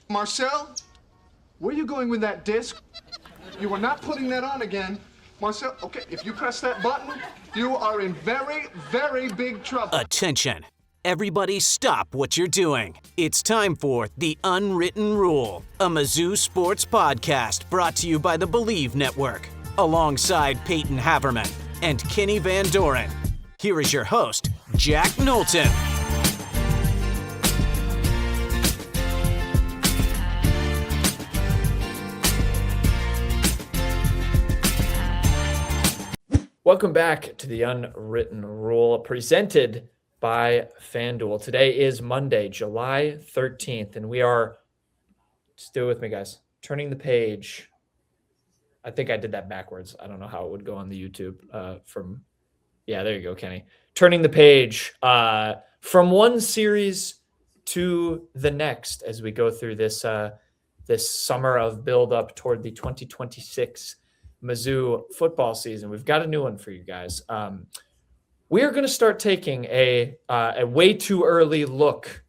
Marcel, where are you going with that disc? You are not putting that on again. Marcel, okay, if you press that button, you are in very, very big trouble. Attention. Everybody stop what you're doing. It's time for The Unwritten Rule, a Mizzou sports podcast brought to you by the Believe Network, alongside Payton Haverman and Kenny Van Doren. Here is your host, Jack Knowlton. Welcome back to The Unwritten Rule, presented by FanDuel. Today is Monday, July 13th, and we are, still with me, guys, turning the page. I think I did that backwards. I don't know how it would go on the YouTube yeah, there you go, Kenny. Turning the page from one series to the next as we go through this summer of build-up toward the 2026 Mizzou football season. We've got a new one for you guys. We are going to start taking a way too early look,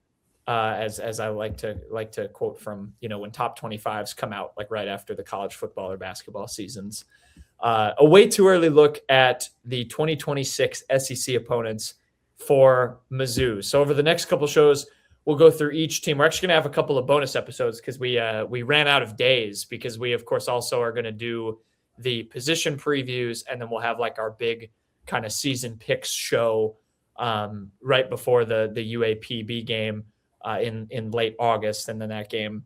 as I like to quote from, when top 25s come out, like right after the college football or basketball seasons. A way too early look at the 2026 SEC opponents for Mizzou. So over the next couple shows, we'll go through each team. We're actually going to have a couple of bonus episodes because we ran out of days, because we, of course, also are going to do the position previews, and then we'll have like our big kind of season picks show right before the UAPB game in late August, and then that game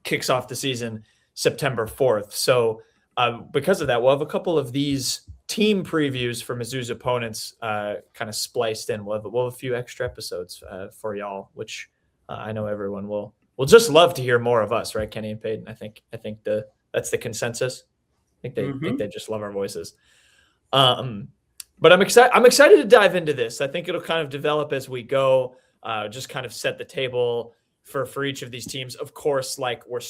kicks off the season September 4th. So because of that, we'll have a couple of these team previews for Mizzou's opponents kind of spliced in. We'll have a few extra episodes for y'all, which I know everyone will just love to hear more of us, right, Kenny and Payton? I think that's the consensus. I think they just love our voices. But I'm excited to dive into this. I think it'll kind of develop as we go, just kind of set the table for each of these teams. Of course, like we're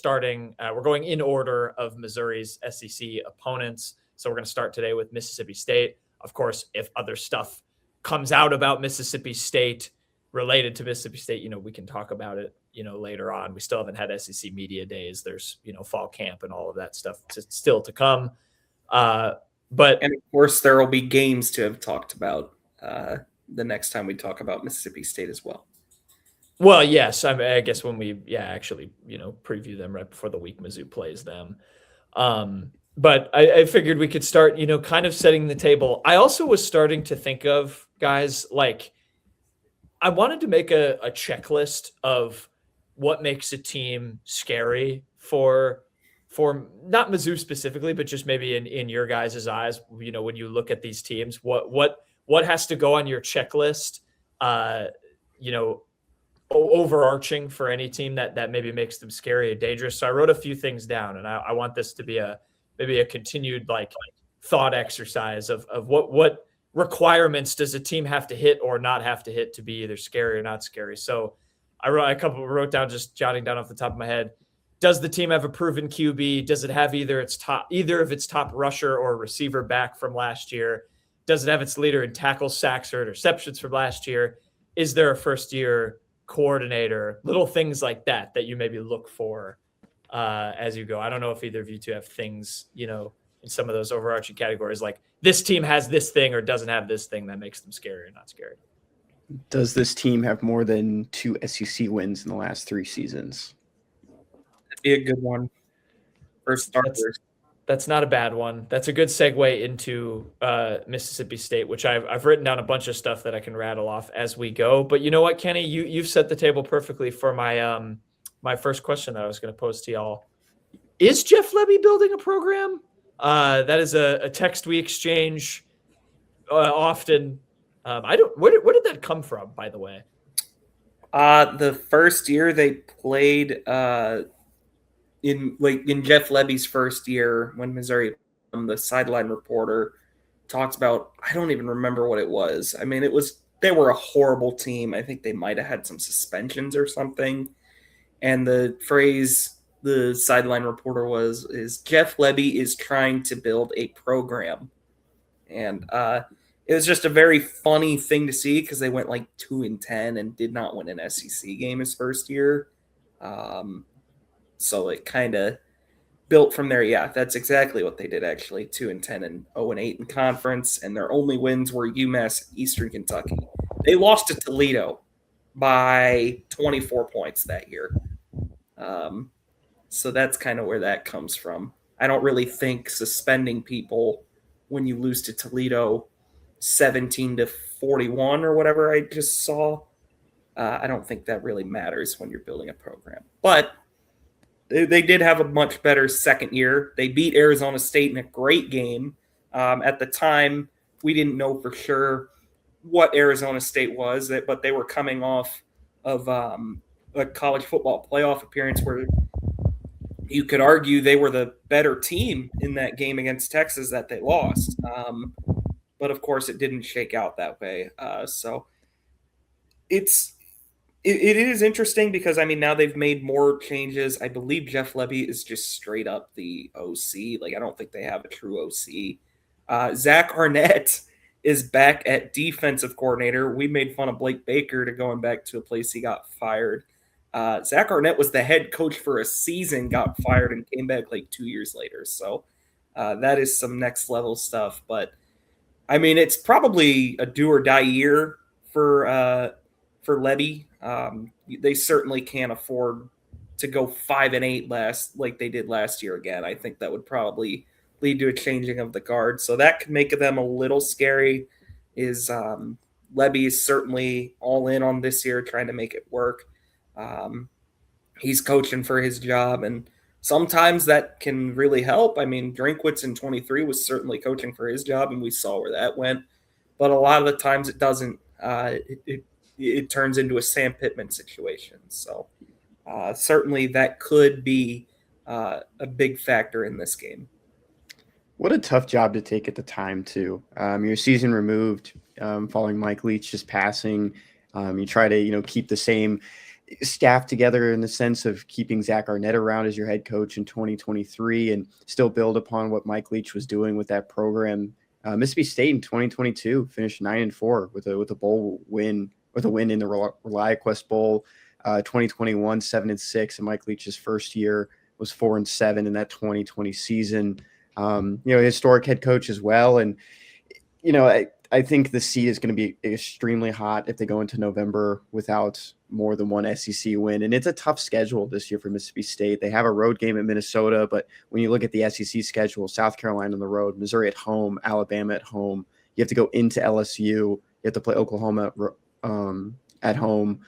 going in order of Missouri's SEC opponents. So we're going to start today with Mississippi State. Of course, if other stuff comes out about Mississippi State related to Mississippi State, we can talk about it, later on. We still haven't had SEC media days. There's, fall camp and all of that stuff still to come. And of course, there will be games to have talked about the next time we talk about Mississippi State as well. Well, yes, I guess when we, actually, preview them right before the week Mizzou plays them. But I figured we could start, kind of setting the table. I also was starting to think of, guys, like I wanted to make a checklist of what makes a team scary for not Mizzou specifically, but just maybe in your guys' eyes, when you look at these teams, what has to go on your checklist, overarching for any team that maybe makes them scary or dangerous. So I wrote a few things down, and I want this to be maybe a continued like thought exercise of what requirements does a team have to hit or not have to hit to be either scary or not scary. So I wrote down, just jotting down off the top of my head. Does the team have a proven QB? Does it have either of its top rusher or receiver back from last year? Does it have its leader in tackles, sacks, or interceptions from last year? Is there a first-year coordinator? Little things like that you maybe look for as you go. I don't know if either of you two have things, in some of those overarching categories, like this team has this thing or doesn't have this thing that makes them scary or not scary. Does this team have more than 2 SEC wins in the last 3 seasons? That'd be a good one for starters. That's not a bad one. That's a good segue into Mississippi State, which I've written down a bunch of stuff that I can rattle off as we go. But you know what, Kenny, you've set the table perfectly for my my first question that I was going to pose to y'all. Is Jeff Lebby building a program? That is a text we exchange often. Where did that come from, by the way? The first year they played in Jeff Lebby's first year when Missouri, the sideline reporter talks about, I don't even remember what it was. I mean, they were a horrible team. I think they might have had some suspensions or something. And the phrase the sideline reporter is Jeff Lebby is trying to build a program. And it was just a very funny thing to see because they went like 2-10 and did not win an SEC game his first year. So it kind of built from there. Yeah, that's exactly what they did, actually. 2-10 and 0-8 in conference, and their only wins were UMass, Eastern Kentucky. They lost to Toledo by 24 points that year. So that's kind of where that comes from. I don't really think suspending people when you lose to Toledo 17-41 or whatever I just saw, I don't think that really matters when you're building a program. But they did have a much better second year. They beat Arizona State in a great game. At the time, we didn't know for sure what Arizona State was, but they were coming off of a college football playoff appearance where you could argue they were the better team in that game against Texas that they lost. But of course, it didn't shake out that way. So it is interesting because, I mean, now they've made more changes. I believe Jeff Lebby is just straight up the OC. Like, I don't think they have a true OC. Zach Arnett is back at defensive coordinator. We made fun of Blake Baker to going back to a place he got fired. Zach Arnett was the head coach for a season, got fired, and came back like 2 years later. So that is some next level stuff. But I mean, it's probably a do or die year for Lebby. They certainly can't afford to go 5-8 like they did last year again. I think that would probably lead to a changing of the guard. So that could make them a little scary. Lebby is certainly all in on this year, trying to make it work. He's coaching for his job, and sometimes that can really help. I mean, Drinkwitz in 23 was certainly coaching for his job, and we saw where that went. But a lot of the times it doesn't. It turns into a Sam Pittman situation. So certainly that could be a big factor in this game. What a tough job to take at the time, too. Your season removed following Mike Leach just passing. You try to, keep the same staff together in the sense of keeping Zach Arnett around as your head coach in 2023 and still build upon what Mike Leach was doing with that program. Mississippi State in 2022 finished 9-4 with a bowl win, with a win in the ReliaQuest Bowl. 2021 7-6, and Mike Leach's first year was 4-7 in that 2020 season. Historic head coach as well, and I think the seed is going to be extremely hot if they go into November without more than one SEC win. And it's a tough schedule this year for Mississippi State. They have a road game at Minnesota, but when you look at the SEC schedule, South Carolina on the road, Missouri at home, Alabama at home, you have to go into LSU, you have to play Oklahoma at home,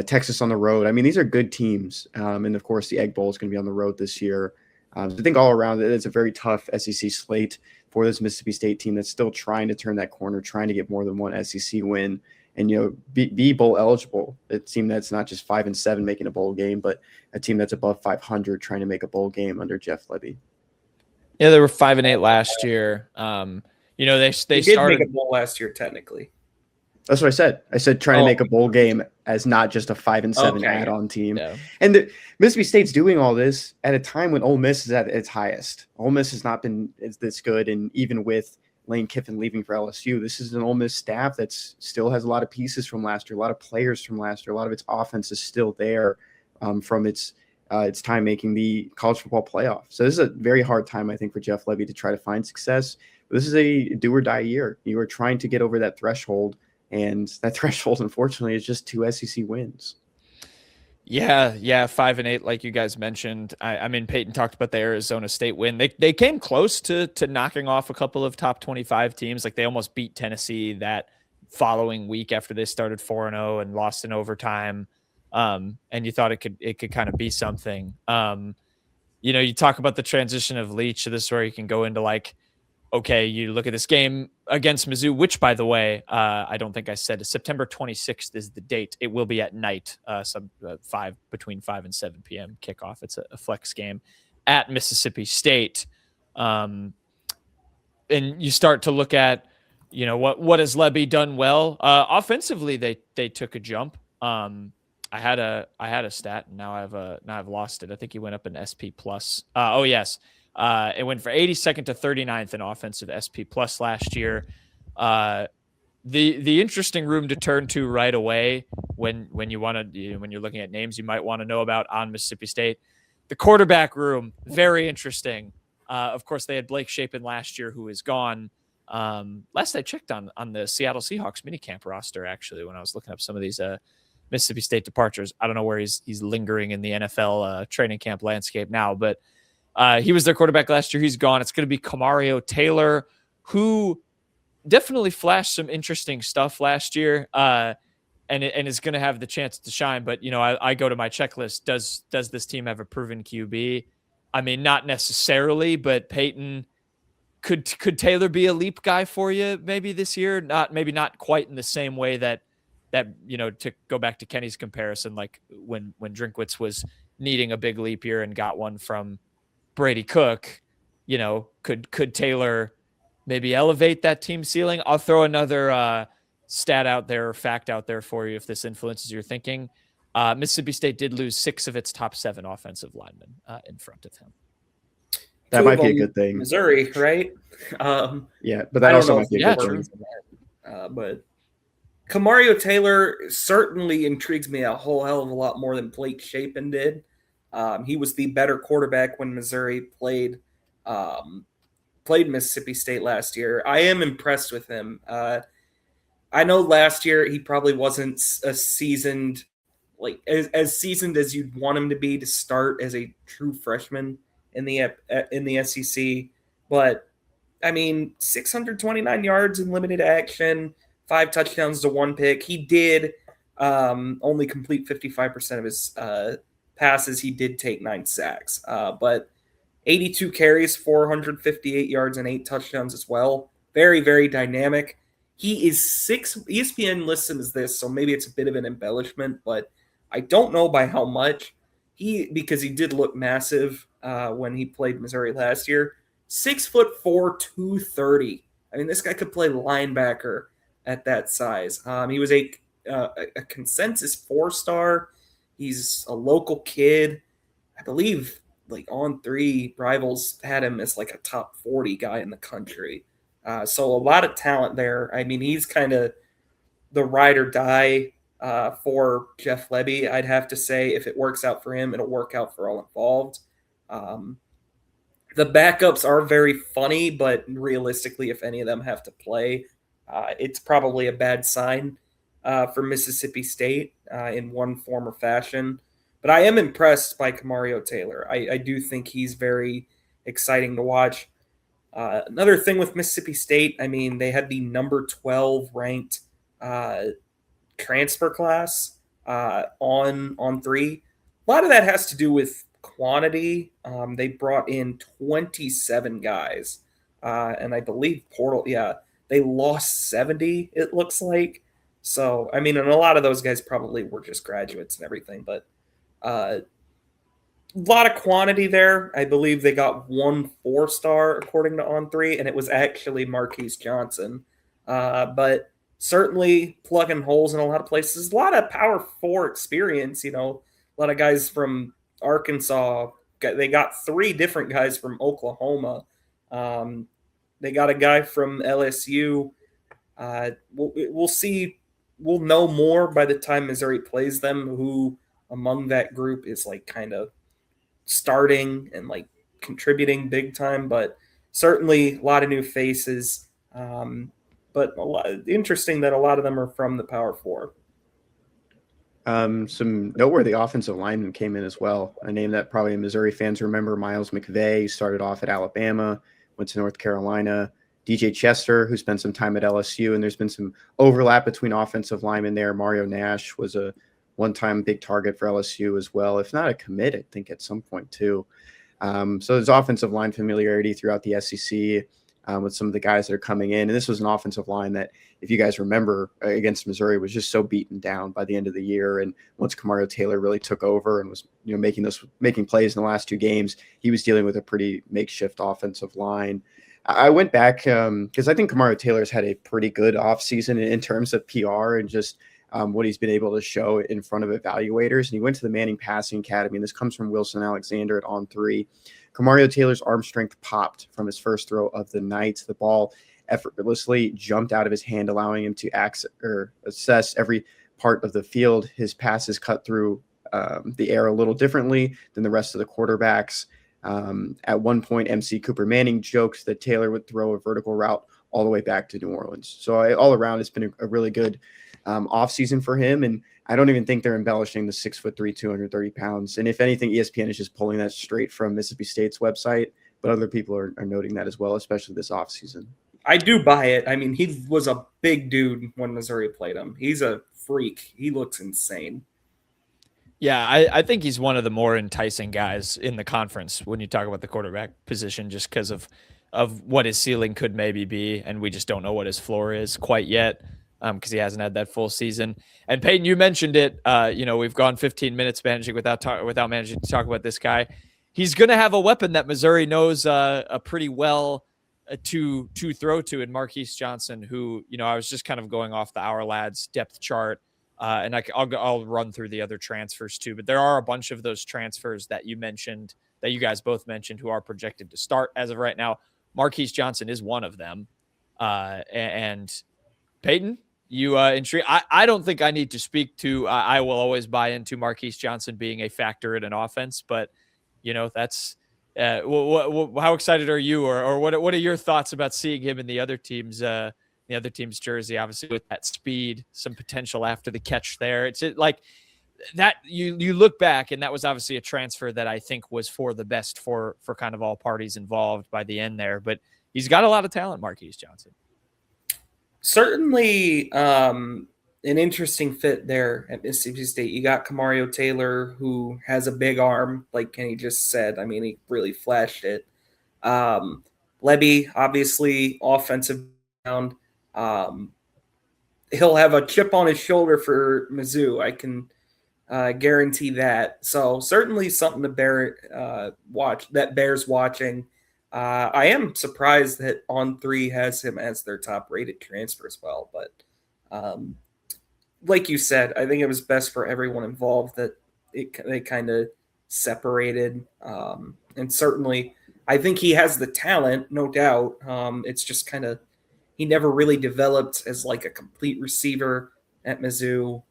Texas on the road. I mean, these are good teams. And of course, the Egg Bowl is going to be on the road this year. So I think all around it's a very tough SEC slate for this Mississippi State team that's still trying to turn that corner, trying to get more than one SEC win and, be bowl eligible. A team that's not just 5-7 making a bowl game, but a team that's above 500 trying to make a bowl game under Jeff Lebby. Yeah, they were 5-8 last year. They started make a bowl last year technically. That's what I said. I said trying to make a bowl game as not just a 5-7 add-on team. Yeah. And Mississippi State's doing all this at a time when Ole Miss is at its highest. Ole Miss has not been this good, and even with Lane Kiffin leaving for LSU, this is an Ole Miss staff that still has a lot of pieces from last year, a lot of players from last year. A lot of its offense is still there from its time making the college football playoff. So this is a very hard time, I think, for Jeff Lebby to try to find success. But this is a do-or-die year. You are trying to get over that threshold. And that threshold, unfortunately, is just 2 SEC wins. Yeah, 5-8, like you guys mentioned. I mean, Payton talked about the Arizona State win. They came close to knocking off a couple of top 25 teams. Like, they almost beat Tennessee that following week after they started 4-0 and lost in overtime. And you thought it could kind of be something. You talk about the transition of Leach. So this is where you can go into like, okay, you look at this game against Mizzou, which, by the way, I don't think I said September 26th is the date. It will be at night, between 5 and 7 p.m. kickoff. It's a flex game at Mississippi State. And you start to look at, what has Lebby done well? Offensively, they took a jump. I had a stat, and now I've lost it. I think he went up in SP plus. Oh yes. It went from 82nd to 39th in offensive SP plus last year. The interesting room to turn to right away when you want to, when you're looking at names you might want to know about on Mississippi State, the quarterback room, very interesting. Of course, they had Blake Shapen last year, who is gone. Last I checked on the Seattle Seahawks minicamp roster, actually, when I was looking up some of these Mississippi State departures. I don't know where he's lingering in the NFL training camp landscape now, but he was their quarterback last year. He's gone. It's going to be Kamario Taylor, who definitely flashed some interesting stuff last year, and is going to have the chance to shine. But, I go to my checklist. Does this team have a proven QB? I mean, not necessarily, but Payton, could Taylor be a leap guy for you maybe this year? Maybe not quite in the same way that, to go back to Kenny's comparison, like when Drinkwitz was needing a big leap year and got one from Brady Cook, could Taylor maybe elevate that team ceiling? I'll throw another stat out there, or fact out there for you if this influences your thinking. Mississippi State did lose 6 of its top 7 offensive linemen in front of him. That might be a good thing. Missouri, right? Yeah, but that also might be a good thing. But Kamario Taylor certainly intrigues me a whole hell of a lot more than Blake Shapen did. He was the better quarterback when Missouri played Mississippi State last year. I am impressed with him. I know last year he probably wasn't a seasoned, like as seasoned as you'd want him to be to start as a true freshman in the SEC. But I mean, 629 yards in limited action, 5 touchdowns to 1 pick. He did only complete 55% of his passes. He did take 9 sacks, but 82 carries, 458 yards, and 8 touchdowns as well. Very, very dynamic. He is ESPN lists him as this, so maybe it's a bit of an embellishment, but I don't know by how much. Because he did look massive when he played Missouri last year. 6'4", 230. I mean, this guy could play linebacker at that size. He was a consensus 4-star. He's a local kid. I believe like On3 Rivals had him as like a top 40 guy in the country. So a lot of talent there. I mean, he's kind of the ride or die for Jeff Lebby. I'd have to say if it works out for him, it'll work out for all involved. The backups are very funny, but realistically, if any of them have to play, it's probably a bad sign for Mississippi State in one form or fashion. But I am impressed by Kamario Taylor. I do think he's very exciting to watch. Another thing with Mississippi State, I mean, they had the number 12 ranked transfer class on 3. A lot of that has to do with quantity. They brought in 27 guys, and I believe they lost 70, it looks like. So, I mean, and a lot of those guys probably were just graduates and everything, but a lot of quantity there. I believe they got 1 4-star according to On3, and it was actually Marquis Johnson. But certainly plugging holes in a lot of places. A lot of Power 4 experience, a lot of guys from Arkansas. They got 3 different guys from Oklahoma. They got a guy from LSU. We'll see. We'll know more by the time Missouri plays them, who among that group is like kind of starting and like contributing big time, but certainly a lot of new faces. But interesting that a lot of them are from the Power 4. Some noteworthy offensive linemen came in as well. A name that probably Missouri fans remember, Miles McVay, started off at Alabama, went to North Carolina. DJ Chester, who spent some time at LSU, and there's been some overlap between offensive linemen there. Mario Nash was a one-time big target for LSU as well, if not a commit, I think at some point too. So there's offensive line familiarity throughout the SEC with some of the guys that are coming in. And this was an offensive line that, if you guys remember, against Missouri was just so beaten down by the end of the year. And once Kamario Taylor really took over and was making plays in the last 2 games, he was dealing with a pretty makeshift offensive line. I went back because I think Kamario Taylor's had a pretty good offseason in terms of PR and just what he's been able to show in front of evaluators. And he went to the Manning Passing Academy, and this comes from Wilson Alexander at On3. Kamario Taylor's arm strength popped from his first throw of the night. The ball effortlessly jumped out of his hand, allowing him to assess every part of the field. His passes cut through the air a little differently than the rest of the quarterbacks. At one point, MC Cooper Manning joked that Taylor would throw a vertical route all the way back to New Orleans. So all around, it's been a really good offseason for him. And I don't even think they're embellishing the 6'3", 230 pounds. And if anything, ESPN is just pulling that straight from Mississippi State's website. But other people are noting that as well, especially this offseason. I do buy it. I mean, he was a big dude when Missouri played him. He's a freak. He looks insane. Yeah, I think he's one of the more enticing guys in the conference when you talk about the quarterback position, just because of what his ceiling could maybe be, and we just don't know what his floor is quite yet, because he hasn't had that full season. And Payton, you mentioned it. We've gone 15 minutes managing without managing to talk about this guy. He's going to have a weapon that Missouri knows pretty well to throw to in Marquis Johnson, who, I was just kind of going off the Our Lads depth chart, and I'll run through the other transfers too. But there are a bunch of those transfers that you mentioned, that you guys both mentioned, who are projected to start as of right now. Marquis Johnson is one of them. And Payton, you intrigued? I don't think I need to speak to. I will always buy into Marquis Johnson being a factor in an offense, but that's how excited are you, or what are your thoughts about seeing him in the other team's jersey? Obviously, with that speed, some potential after the catch there. It's like that. You look back, and that was obviously a transfer that I think was for the best for kind of all parties involved by the end there. But he's got a lot of talent, Marquis Johnson. Certainly an interesting fit there at Mississippi State. You got Kamario Taylor, who has a big arm, like Kenny just said. I mean, he really flashed it. Lebby, obviously, offensive ground. He'll have a chip on his shoulder for Mizzou. I can guarantee that. So certainly something to bears watching. I am surprised that On3 has him as their top-rated transfer as well. But like you said, I think it was best for everyone involved that they kind of separated. And certainly, I think he has the talent, no doubt. It's just kind of he never really developed as like a complete receiver at Mizzou.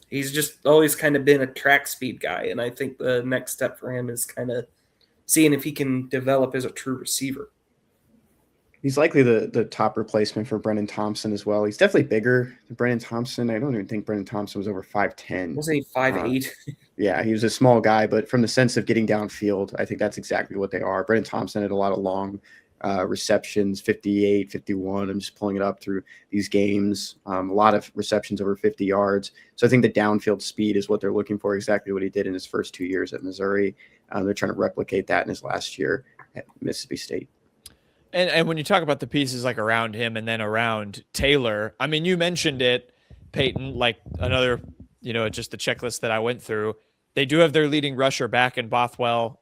He's just always kind of been a track speed guy, and I think the next step for him is kind of seeing if he can develop as a true receiver. He's likely the top replacement for Brennan Thompson as well. He's definitely bigger than Brennan Thompson. I don't even think Brennan Thompson was over 5'10". Wasn't he 5'8"? Yeah, he was a small guy, but from the sense of getting downfield, I think that's exactly what they are. Brennan Thompson had a lot of long receptions, 58, 51. I'm just pulling it up through these games. A lot of receptions over 50 yards. So I think the downfield speed is what they're looking for, exactly what he did in his first 2 years at Missouri. They're trying to replicate that in his last year at Mississippi State. And when you talk about the pieces like around him and then around Taylor, I mean, you mentioned it, Payton, like another, just the checklist that I went through. They do have their leading rusher back in Bothwell,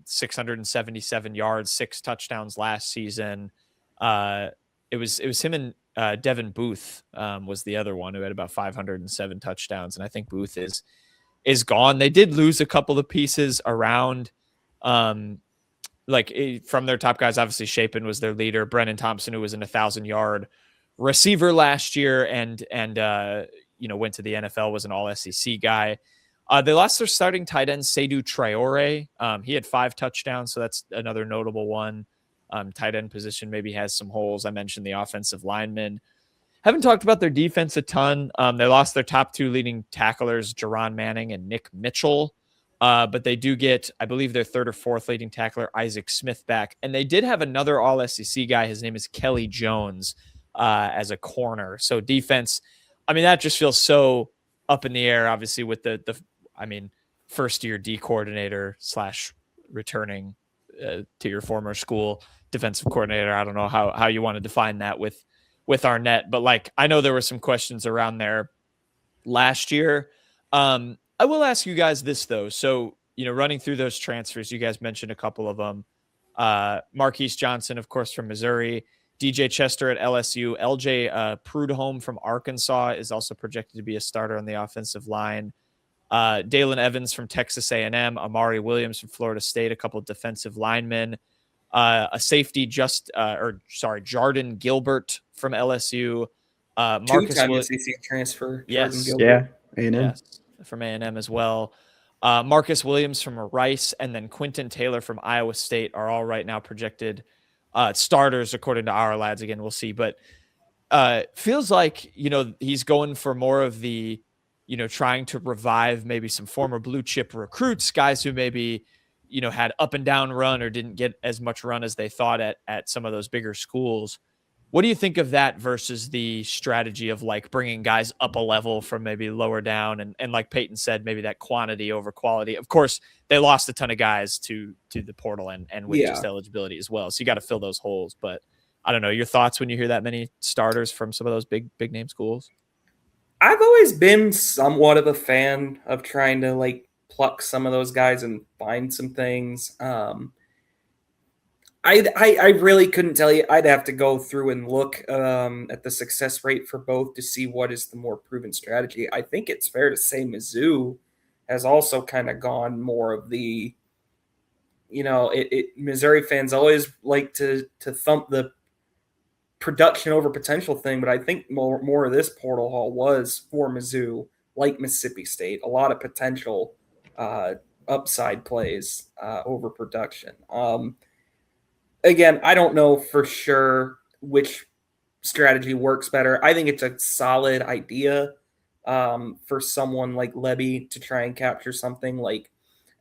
677 yards, 6 touchdowns last season. It was him and Devin Booth was the other one who had about 507 touchdowns, and I think Booth is gone. They did lose a couple of pieces around, from their top guys. Obviously, Chapin was their leader. Brennan Thompson, who was an 1,000-yard receiver last year, and went to the NFL, was an All-SEC guy. They lost their starting tight end, Seydou Traore. He had 5 touchdowns, so that's another notable one. Tight end position maybe has some holes. I mentioned the offensive linemen. Haven't talked about their defense a ton. They lost their top 2 leading tacklers, Jerron Manning and Nick Mitchell. But they do get, I believe, their 3rd or 4th leading tackler, Isaac Smith, back. And they did have another All-SEC guy. His name is Kelly Jones as a corner. So defense, I mean, that just feels so up in the air, obviously, with the first-year D coordinator / returning to your former school defensive coordinator. I don't know how you want to define that with Arnett. But, I know there were some questions around there last year. I will ask you guys this, though. So, running through those transfers, you guys mentioned a couple of them. Marquis Johnson, of course, from Missouri. DJ Chester at LSU. LJ Prudhomme from Arkansas is also projected to be a starter on the offensive line. Dalen Evans from Texas A&M. Amari Williams from Florida State, a couple of defensive linemen. a safety Jordan Gilbert from LSU. Marcus Two-time SEC transfer. Yes. Jordan Gilbert. Yeah, A&M. Yes, from A&M as well. Marcus Williams from Rice, and then Quentin Taylor from Iowa State are all right now projected starters according to our lads. Again, we'll see. But feels like, he's going for more of the, trying to revive maybe some former blue chip recruits, guys who maybe, had up and down run or didn't get as much run as they thought at some of those bigger schools. What do you think of that versus the strategy of like bringing guys up a level from maybe lower down and like Payton said, maybe that quantity over quality? Of course, they lost a ton of guys to the portal and with just eligibility as well. So you got to fill those holes. But I don't know, your thoughts when you hear that many starters from some of those big name schools? I've always been somewhat of a fan of trying to like pluck some of those guys and find some things. I really couldn't tell you. I'd have to go through and look at the success rate for both to see what is the more proven strategy. I think it's fair to say Mizzou has also kind of gone more of the, Missouri fans always like to thump the production over potential thing, but I think more of this portal haul was for Mizzou, like Mississippi State, a lot of potential upside plays over production. Again, I don't know for sure which strategy works better. I think it's a solid idea for someone like Lebby to try and capture something, like,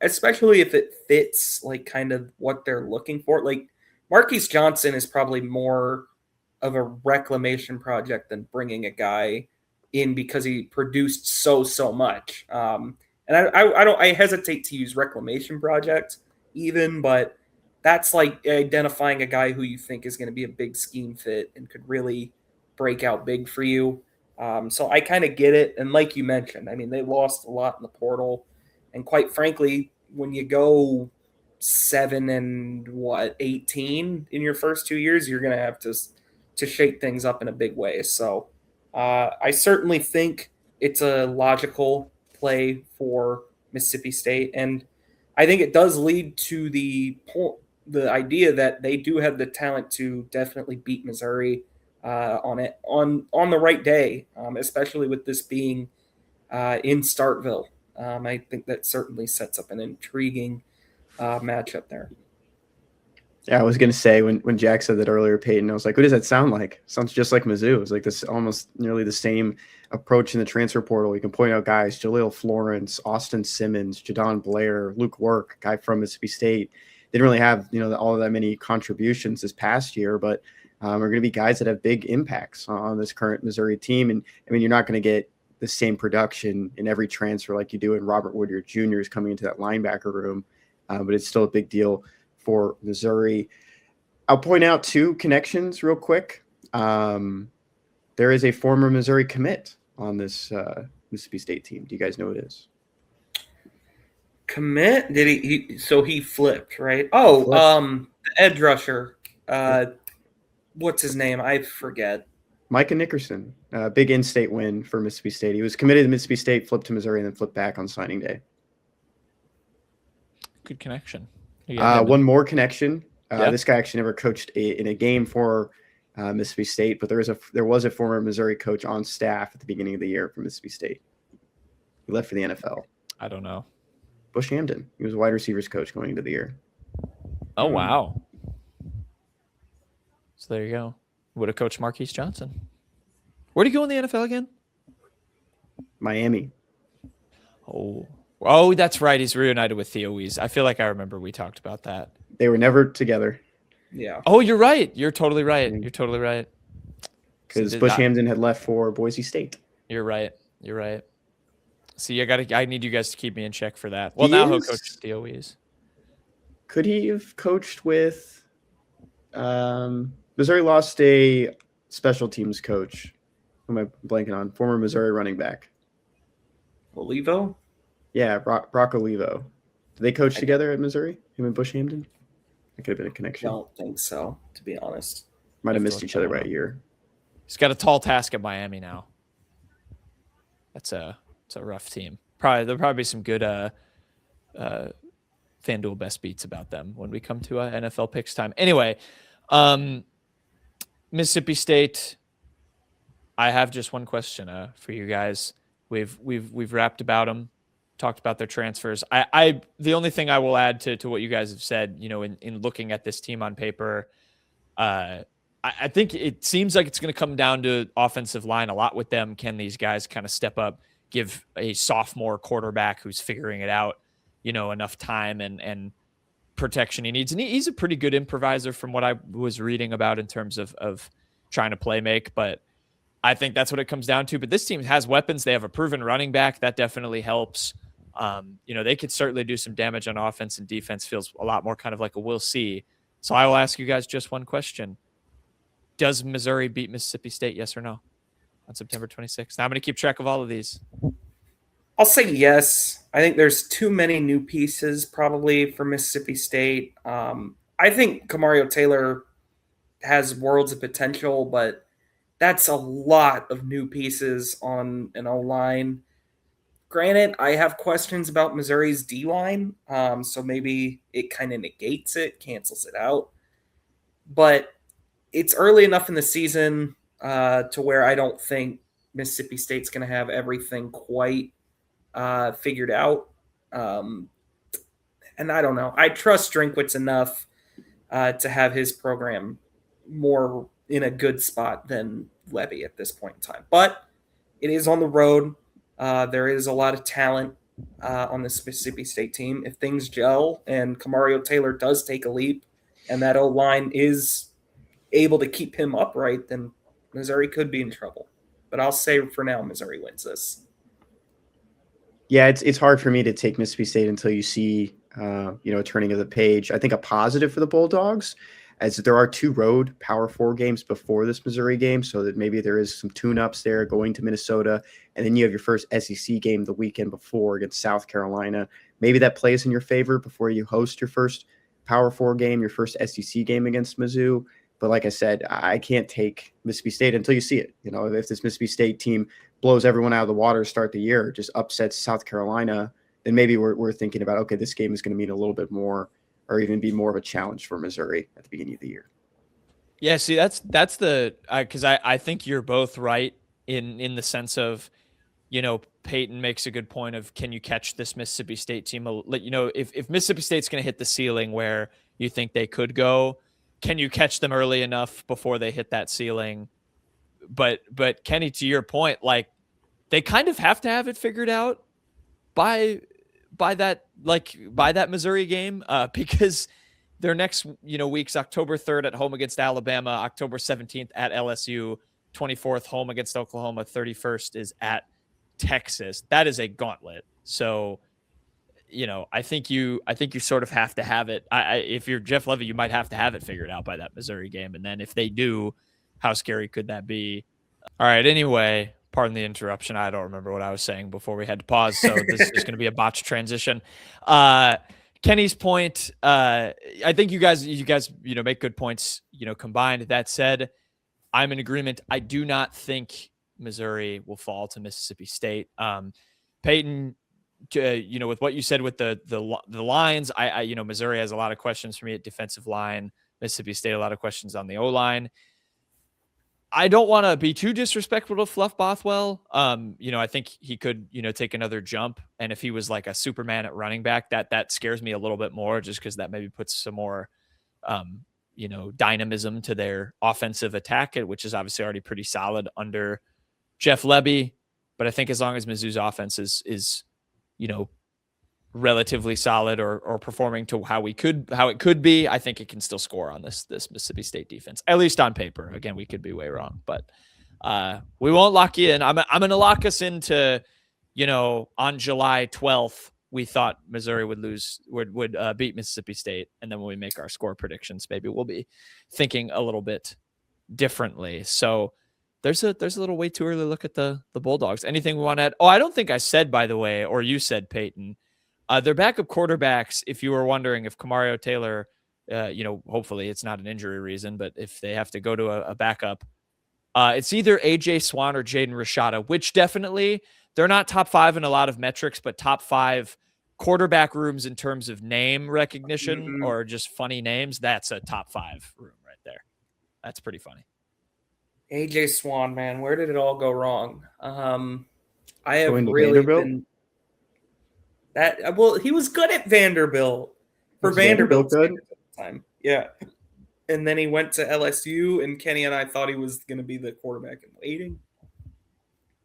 especially if it fits like kind of what they're looking for. Like Marquis Johnson is probably more of a reclamation project than bringing a guy in because he produced so much. And I hesitate to use reclamation project even, but that's like identifying a guy who you think is going to be a big scheme fit and could really break out big for you. So I kind of get it. And like you mentioned, I mean, they lost a lot in the portal. And quite frankly, when you go 18 in your first 2 years, you're going to have to shake things up in a big way. So I certainly think it's a logical play for Mississippi State. And I think it does lead to the idea that they do have the talent to definitely beat Missouri on the right day, especially with this being in Starkville. I think that certainly sets up an intriguing matchup there. Yeah, I was going to say when Jack said that earlier, Payton, I was like, what does that sound like? Sounds just like Mizzou. It's like this almost nearly the same approach in the transfer portal. You can point out guys, Jaleel Florence, Austin Simmons, Jadon Blair, Luke Work, guy from Mississippi State. Didn't really have, all of that many contributions this past year, but are going to be guys that have big impacts on this current Missouri team. And I mean, you're not going to get the same production in every transfer like you do in Robert Woodyard Jr. is coming into that linebacker room, but it's still a big deal for Missouri. I'll point out two connections real quick. There is a former Missouri commit on this Mississippi State team. Do you guys know who it is? Commit? Did he flipped, right? Oh, the edge rusher. What's his name? I forget. Micah Nickerson. Big in-state win for Mississippi State. He was committed to Mississippi State, flipped to Missouri, and then flipped back on signing day. Good connection. One more connection. This guy actually never coached in a game for Mississippi State, but there was a former Missouri coach on staff at the beginning of the year for Mississippi State. He left for the NFL. I don't know. Bush Hamden. He was a wide receivers coach going into the year. Oh, wow. So there you go. Would have coached Marquis Johnson. Where'd he go in the NFL again? Miami. Oh, that's right. He's reunited with Theo Wease. I feel like I remember we talked about that. They were never together. Yeah. Oh, you're right. You're totally right. Because Bush Hamden had left for Boise State. You're right. See, I need you guys to keep me in check for that. Well, now he'll coach Theo Wease. Could he have coached with Missouri lost a special teams coach. Who am I blanking on? Former Missouri running back. Olivo? Yeah, Brock Olivo. Did they coach together at Missouri? Him and Bush Hamden? That could have been a connection. I don't think so, to be honest. Might have missed each other by a year. He's got a tall task at Miami now. It's a rough team. There'll probably be some good FanDuel best beats about them when we come to NFL picks time. Anyway, Mississippi State. I have just one question for you guys. We've rapped about them, talked about their transfers. The only thing I will add to what you guys have said, in looking at this team on paper, I think it seems like it's going to come down to offensive line a lot with them. Can these guys kind of step up, give a sophomore quarterback who's figuring it out, enough time and protection he needs? And he's a pretty good improviser from what I was reading about in terms of trying to play make, but I think that's what it comes down to. But this team has weapons. They have a proven running back. That definitely helps. They could certainly do some damage on offense, and defense feels a lot more kind of like a we'll see. So I will ask you guys just one question. Does Missouri beat Mississippi State, yes or no, on September 26th? Now I'm going to keep track of all of these. I'll say yes. I think there's too many new pieces probably for Mississippi State. I think Kamario Taylor has worlds of potential, but that's a lot of new pieces on an O-line. Granted, I have questions about Missouri's D-line, so maybe it kind of negates it, cancels it out. But it's early enough in the season to where I don't think Mississippi State's going to have everything quite figured out. And I don't know. I trust Drinkwitz enough to have his program more in a good spot than Lebby at this point in time. But it is on the road. There is a lot of talent on this Mississippi State team. If things gel and Kamario Taylor does take a leap and that O-line is able to keep him upright, then Missouri could be in trouble. But I'll say for now, Missouri wins this. Yeah, it's hard for me to take Mississippi State until you see, a turning of the page. I think a positive for the Bulldogs, as there are 2 road Power 4 games before this Missouri game, so that maybe there is some tune-ups there going to Minnesota, and then you have your first SEC game the weekend before against South Carolina. Maybe that plays in your favor before you host your first Power 4 game, your first SEC game against Mizzou. But like I said, I can't take Mississippi State until you see it. If this Mississippi State team blows everyone out of the water to start the year, just upsets South Carolina, then maybe we're thinking about, okay, this game is going to mean a little bit more, or even be more of a challenge for Missouri at the beginning of the year. Yeah, see, that's the because I think you're both right in the sense of, Payton makes a good point of, can you catch this Mississippi State team? If Mississippi State's going to hit the ceiling where you think they could go, can you catch them early enough before they hit that ceiling? But Kenny, to your point, they kind of have to have it figured out by that Missouri game, because their next week's October 3rd at home against Alabama, October 17th at LSU, 24th home against Oklahoma, 31st is at Texas. That is a gauntlet. So I think you sort of have to have it. If you're Jeff Lebby, you might have to have it figured out by that Missouri game. And then if they do, how scary could that be? All right. Anyway, pardon the interruption. I don't remember what I was saying before we had to pause. So this is going to be a botched transition. Kenny's point. I think you guys, make good points, combined. That said, I'm in agreement. I do not think Missouri will fall to Mississippi State. Payton, with what you said with the lines, Missouri has a lot of questions for me at defensive line. Mississippi State, a lot of questions on the O-line. I don't want to be too disrespectful to Fluff Bothwell. I think he could, take another jump. And if he was like a Superman at running back, that scares me a little bit more, just because that maybe puts some more, dynamism to their offensive attack, which is obviously already pretty solid under Jeff Lebby. But I think as long as Mizzou's offense is relatively solid or performing to how it could be, I think it can still score on this Mississippi State defense, at least on paper. Again, we could be way wrong, but we won't lock you in. I'm going to lock us into, on July 12th, we thought Missouri would beat Mississippi State. And then when we make our score predictions, maybe we'll be thinking a little bit differently. So there's a little way too early look at the Bulldogs. Anything we want to add? Oh, I don't think I said, by the way, or you said, Payton, their backup quarterbacks, if you were wondering if Kamario Taylor, hopefully it's not an injury reason, but if they have to go to a backup, it's either AJ Swan or Jaden Rashada, which definitely, they're not top 5 in a lot of metrics, but top 5 quarterback rooms in terms of name recognition Mm-hmm. or just funny names, that's a top 5 room right there. That's pretty funny. AJ Swan, man, where did it all go wrong? I have Going to really Vanderbilt? been that well. He was good at Vanderbilt for Was Vanderbilt Vanderbilt good? at the time. Yeah, and then he went to LSU, and Kenny and I thought he was going to be the quarterback in waiting.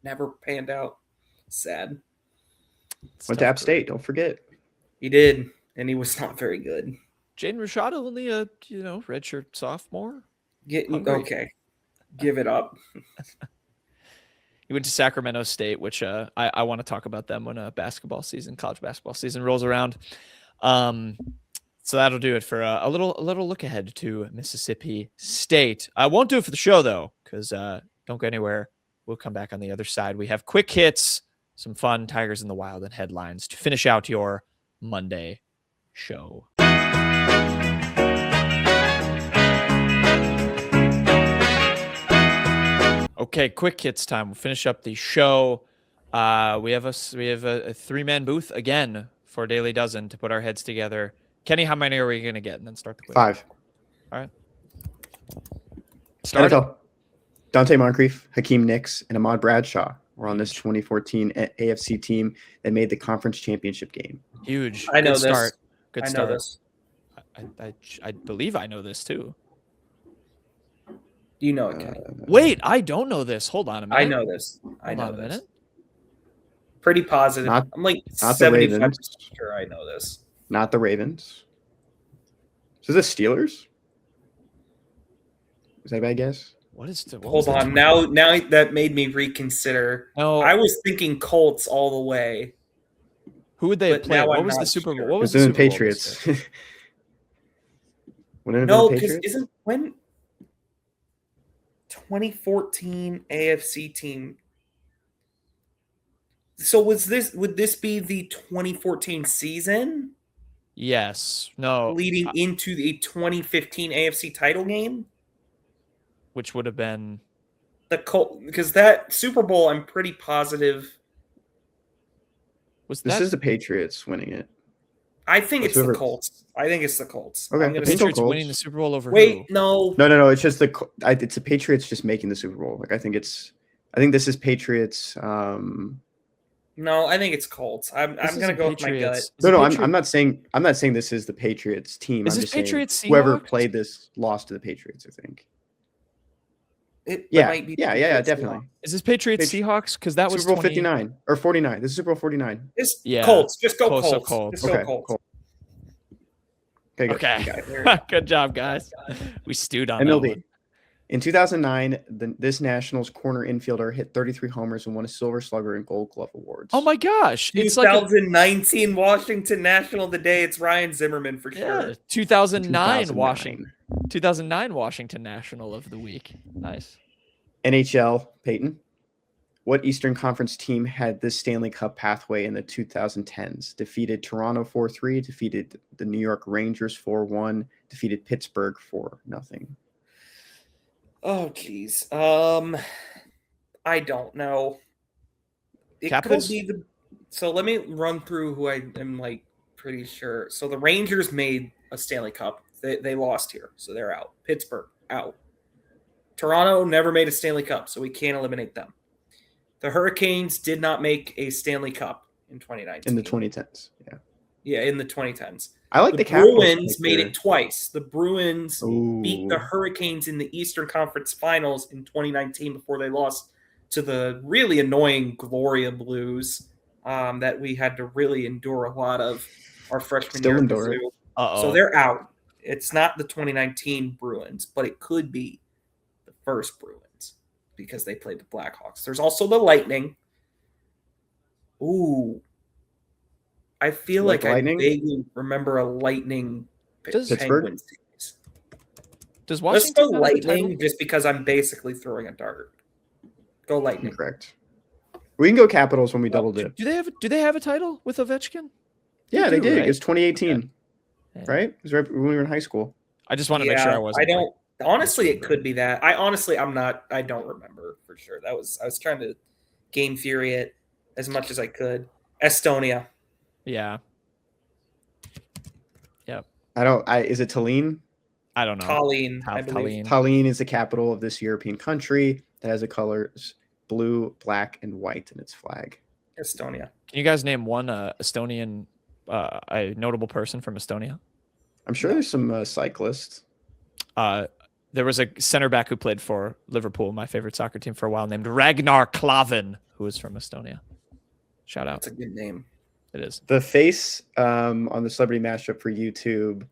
Never panned out. Sad. Went to App State. Don't forget. He did, and he was not very good. Jaden Rashad only a redshirt sophomore. Okay, give it up. He went to Sacramento State, which I want to talk about them when college basketball season rolls around. So that'll do it for a little look ahead to Mississippi State. I won't do it for the show though, because don't go anywhere. We'll come back on the other side. We have quick hits, some fun Tigers in the Wild, and headlines to finish out your Monday show. Okay, quick hits time. We'll finish up the show. We have a 3-man booth again for Daily Dozen to put our heads together. Kenny, how many are we going to get? And then start the quiz. 5. All right. Start. NFL. Dante Moncrief, Hakeem Nicks, and Ahmad Bradshaw were on this 2014 AFC team that made the conference championship game. Huge. I know Good this. start. Good start. I know this. I believe I know this too. Do you know it, Kenny? Wait, I don't know this. Hold on a minute. I know this. I know Hold on a this. minute. Pretty positive. Not I'm like the 75% Ravens. sure I know this. Not the Ravens. So the Steelers? Is that a bad guess? What is the? Hold on. Now that made me reconsider. No. I was thinking Colts all the way. Who would they have but played? now What I'm was the not Super Bowl? sure. What was It's the in Super Bowl Patriots. this year? Wouldn't it have No, been the because Patriots? isn't when 2014 AFC team. So would this be the 2014 season Yes. No. leading into the 2015 AFC title game? Which would have been The Colt, because that Super Bowl, I'm pretty positive. was This that is the Patriots winning it. I think That's it's the whoever- Colts. I think it's the Colts. Okay, I'm gonna the say- Patriots Colts. winning the Super Bowl over Wait, who? no. No. It's just it's the Patriots just making the Super Bowl. Like I think this is Patriots. No, I think it's Colts. I'm This gonna isn't go with my gut. Patriots. Is No, it no, Patri- I'm not saying this is the Patriots team. Is I'm this just saying Patriots whoever Seahawks? played this lost to the Patriots, I think. It Yeah, might be yeah, Patriots, definitely. Is this Patriots Seahawks? Because that was Super Bowl 20 59 or 49. This is Super Bowl 49. It's Yeah. Colts. Just go Colts, so Colts. Colts. Just Okay, go Colts. cool. Okay, good. Okay. There you go. Good job, guys. We stewed on that MLB. one. In 2009, this Nationals corner infielder hit 33 homers and won a Silver Slugger and Gold Glove awards. Oh my gosh. It's like 2019 Washington National today. It's Ryan Zimmerman for sure. 2009 Washington National of the Week. Nice. NHL, Payton. What Eastern Conference team had this Stanley Cup pathway in the 2010s? Defeated Toronto 4-3, defeated the New York Rangers 4-1, defeated Pittsburgh 4-0. Oh, geez. I don't know. It Capitals? could be the. So let me run through who I am like pretty sure. So the Rangers made a Stanley Cup. They lost here, so they're out. Pittsburgh out. Toronto never made a Stanley Cup, so we can't eliminate them. The Hurricanes did not make a Stanley Cup in 2019. In the 2010s, yeah. Yeah, in the 2010s. I like the Bruins Capitals made there. it twice. The Bruins beat Ooh. the Hurricanes in the Eastern Conference Finals in 2019 before they lost to the really annoying Gloria Blues that we had to really endure a lot of our freshman Still year. at endure it. Mizzou. Uh-oh. So they're out. It's not the 2019 Bruins, but it could be the first Bruins because they played the Blackhawks. There's also the Lightning. Ooh. I feel Like like Lightning? I vaguely remember a Lightning Does- Penguins series. Does Let's Washington go have a Lightning title? just because I'm basically throwing a dart. Go Lightning. Correct. We can go Capitals when we double dip. Do they have a title with Ovechkin? Yeah, they do, did. right? It's 2018, Yeah. right? It was right when we were in high school. I just want to make sure I wasn't. I don't. Honestly, it could be that. I'm not. I don't remember for sure. I was trying to game theory it as much as I could. Estonia. Yeah. Yep. Is it Tallinn? I don't know. Tallinn, I believe. Tallinn is the capital of this European country that has the colors blue, black, and white in its flag. Estonia. Can you guys name one Estonian, a notable person from Estonia? I'm sure there's some cyclists. There was a center back who played for Liverpool, my favorite soccer team, for a while, named Ragnar Klavan, who is from Estonia. Shout out. That's a good name. It is. The face on the celebrity mashup for YouTube,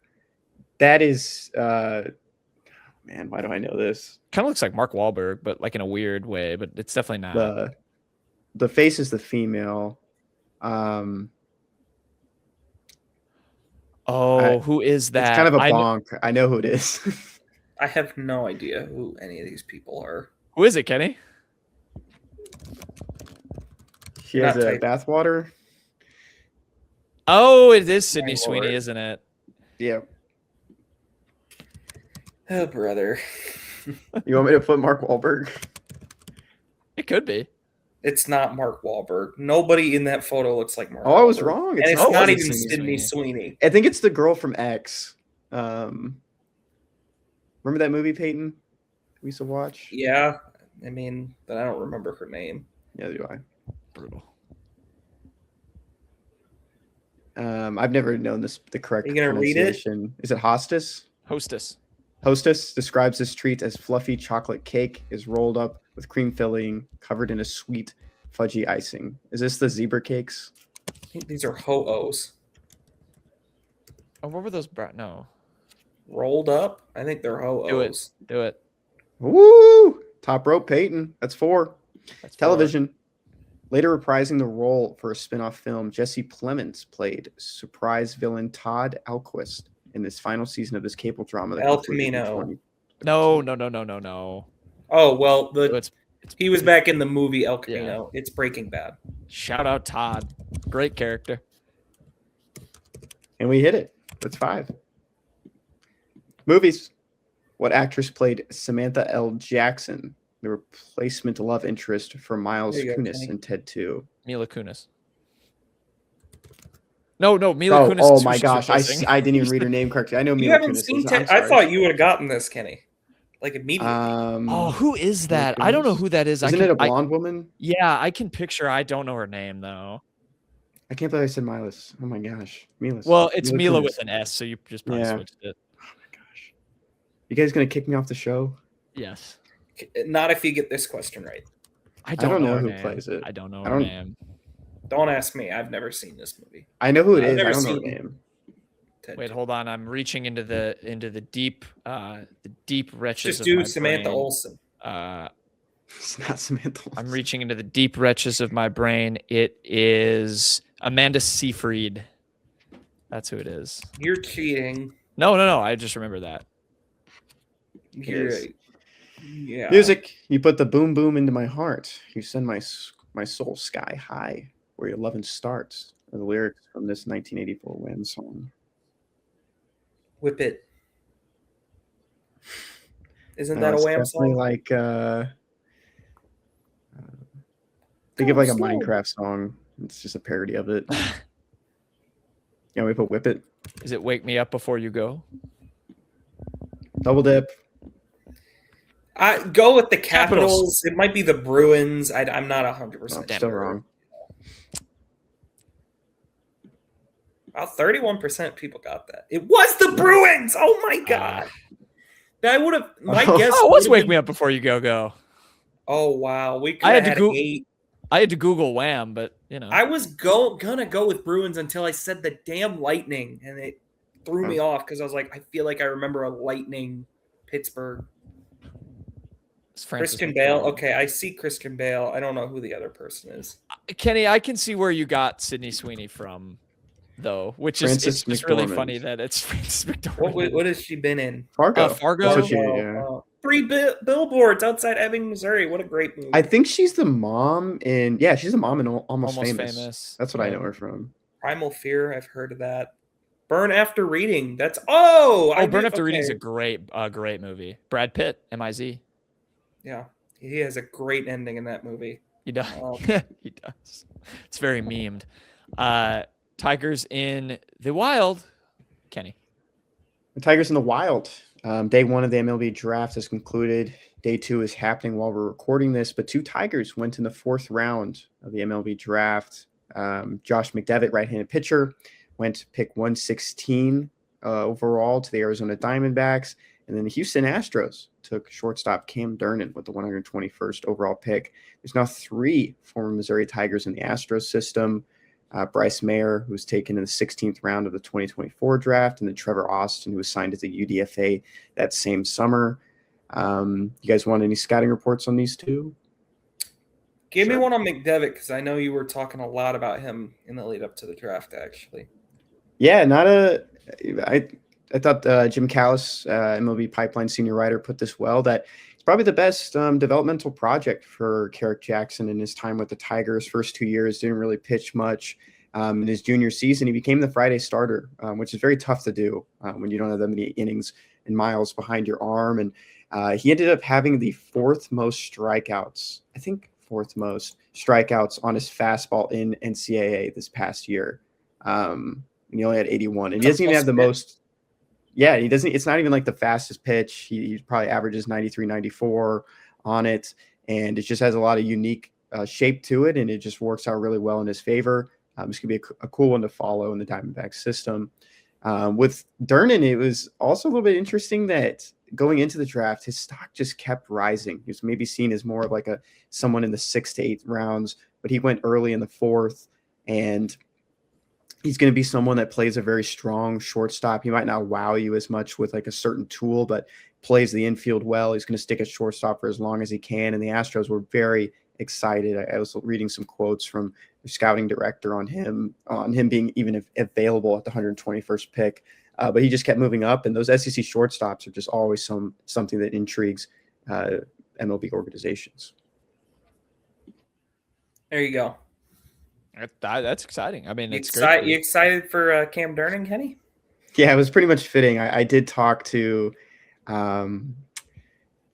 that is, man, why do I know this? Kind of looks like Mark Wahlberg, but like in a weird way, but it's definitely not. The face is the female. Who is that? It's kind of a bonk. I know who it is. I have no idea who any of these people are. Who is it, Kenny? She has a bathwater. Oh, it is Sydney Sweeney, isn't it? Yeah. Oh, brother. You want me to put Mark Wahlberg? It could be. It's not Mark Wahlberg. Nobody in that photo looks like Mark Wahlberg. I was Wahlberg. wrong. It's not even Sydney Sweeney. I think it's the girl from X. Remember that movie, Payton? We used to watch? Yeah. I mean, but I don't remember her name. Yeah, do I. Brutal. I've never known the correct pronunciation. Is it hostess? Hostess. Hostess describes this treat as fluffy chocolate cake is rolled up with cream filling covered in a sweet fudgy icing. Is this the zebra cakes? I think these are ho-ohs. Oh, what were those? No. Rolled up? I think they're ho-ohs. Do it. Woo! Top rope, Payton. That's 4. That's Television. 4. Later reprising the role for a spin-off film, Jesse Plemons played surprise villain Todd Alquist in this final season of this cable drama. El Camino. No. Oh, well, he was back in the movie El Camino. Yeah. It's Breaking Bad. Shout out Todd. Great character. And we hit it. That's 5. Movies. What actress played Samantha L. Jackson, the replacement love interest for Miles Kunis in Ted 2? Mila Kunis. No, Mila Kunis. Oh my gosh, I didn't even read her name correctly. I know Mila Kunis. You haven't seen Ted. I thought you would have gotten this, Kenny. Like immediately. Who is that? I don't know who that is. Isn't it a blonde woman? Yeah, I can picture. I don't know her name though. I can't believe I said Milas. Oh my gosh, Milas. Well, it's Mila with an S, so you just probably switched it. Oh my gosh, you guys gonna kick me off the show? Yes. Not if you get this question right. I don't know who plays it. I don't know her name. Don't ask me. I've never seen this movie. I know who it is. I don't know her name. Wait, hold on. I'm reaching into the deep reaches. Just do Samantha Olsen. It's not Samantha Olsen. I'm reaching into the deep reaches of my brain. It is Amanda Seyfried. That's who it is. You're cheating. No. I just remember that. Yeah. Music. You put the boom boom into my heart. You send my soul sky high, where your loving starts. Are the lyrics from this 1984 Wham song. Whip It. Isn't that a Wham song? Like think of like a Minecraft song. It's just a parody of it. Yeah, we put Whip It. Is it Wake Me Up Before You Go? Double dip. I go with the Capitals. It might be the Bruins. I'm not 100% still wrong. About 31% people got that. It was the Bruins. Oh my god! I would have. My guess. Oh, let's Wake Me Up Before You Go. Oh wow, we could have had 8. I had to Google Wham, but you know. I was gonna go with Bruins until I said the damn Lightning, and it threw me off because I was like, I feel like I remember a Lightning Pittsburgh. Christian Bale. Okay, I see Christian Bale. I don't know who the other person is. Kenny, I can see where you got Sydney Sweeney from, though, which is it's just really funny that it's Frances McDormand. What has she been in? Fargo. Fargo. 3 billboards outside Ebbing, Missouri. What a great movie. I think she's the mom in. Yeah, she's the mom in Almost Famous. That's what I know her from. Primal Fear. I've heard of that. Burn After Reading. That's Burn After Reading is a great movie. Brad Pitt, MIZ. Yeah, he has a great ending in that movie. He does. He does. It's very memed. Tigers in the Wild. Kenny. The Tigers in the Wild. Day one of the MLB draft has concluded. Day two is happening while we're recording this, but 2 Tigers went in the 4th round of the MLB draft. Josh McDevitt, right-handed pitcher, went to pick 116 overall to the Arizona Diamondbacks. And then the Houston Astros took shortstop Cam Durnan with the 121st overall pick. There's now 3 former Missouri Tigers in the Astros system. Bryce Mayer, who was taken in the 16th round of the 2024 draft, and then Trevor Austin, who was signed as a UDFA that same summer. You guys want any scouting reports on these 2? Give me one on McDevitt, because I know you were talking a lot about him in the lead up to the draft, actually. Yeah, I thought Jim Callis, MLB Pipeline senior writer, put this well, that it's probably the best developmental project for Carrick Jackson in his time with the Tigers. First 2 years, didn't really pitch much. In his junior season, he became the Friday starter, which is very tough to do when you don't have that many innings and miles behind your arm. And he ended up having the 4th most strikeouts, I think 4th most strikeouts on his fastball in NCAA this past year. And he only had 81. And he doesn't even have the most. Yeah, he doesn't. It's not even like the fastest pitch. He probably averages 93, 94 on it. And it just has a lot of unique shape to it. And it just works out really well in his favor. This could be a cool one to follow in the Diamondback system. With Durnan, it was also a little bit interesting that going into the draft, his stock just kept rising. He was maybe seen as more of like someone in the 6th to 8th rounds, but he went early in the 4th, and he's going to be someone that plays a very strong shortstop. He might not wow you as much with like a certain tool, but plays the infield well. He's going to stick at shortstop for as long as he can. And the Astros were very excited. I was reading some quotes from the scouting director on him being even available at the 121st pick. But he just kept moving up, and those SEC shortstops are just always something that intrigues MLB organizations. There you go. That's exciting. I mean, You it's great. You excited for Cam Durnan, Kenny? Yeah, it was pretty much fitting. I did talk to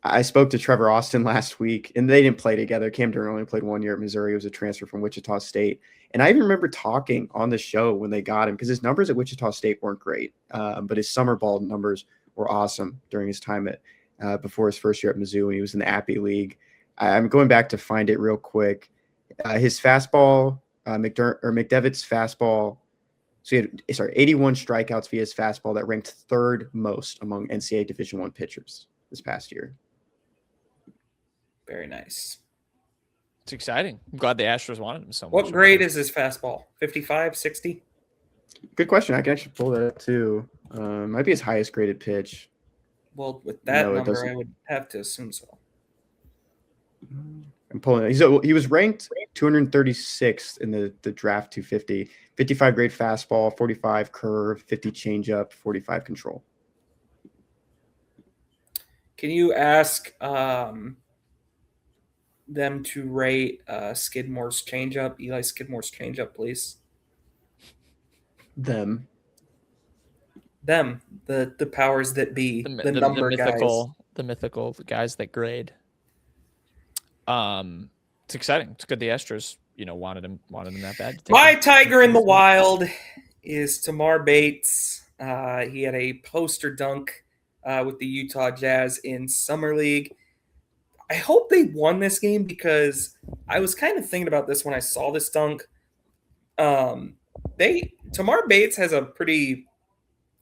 I spoke to Trevor Austin last week, and they didn't play together. Cam Durnan only played 1 year at Missouri. He was a transfer from Wichita State. And I even remember talking on the show when they got him, because his numbers at Wichita State weren't great, but his summer ball numbers were awesome during his time at before his first year at Mizzou, and he was in the Appy League. I'm going back to find it real quick. His fastball, McDevitt's fastball, so he had 81 strikeouts via his fastball. That ranked 3rd most among NCAA Division I pitchers this past year. Very nice. It's exciting. I'm glad the Astros wanted him so much. What grade is his fastball? 55, 60? Good question. I can actually pull that up too. Might be his highest graded pitch. Well, with that number, I would have to assume so. I'm pulling it. He was ranked 236th in the draft 250. 55 grade fastball, 45 curve, 50 changeup, 45 control. Can you ask them to rate Skidmore's changeup, Eli Skidmore's changeup, please? Them, the powers that be, the number mythical, guys. The mythical guys that grade. It's exciting. It's good the Astros, wanted him that bad. My Tiger in the Wild is Tamar Bates. He had a poster dunk with the Utah Jazz in Summer League. I hope they won this game, because I was kind of thinking about this when I saw this dunk. Tamar Bates has a pretty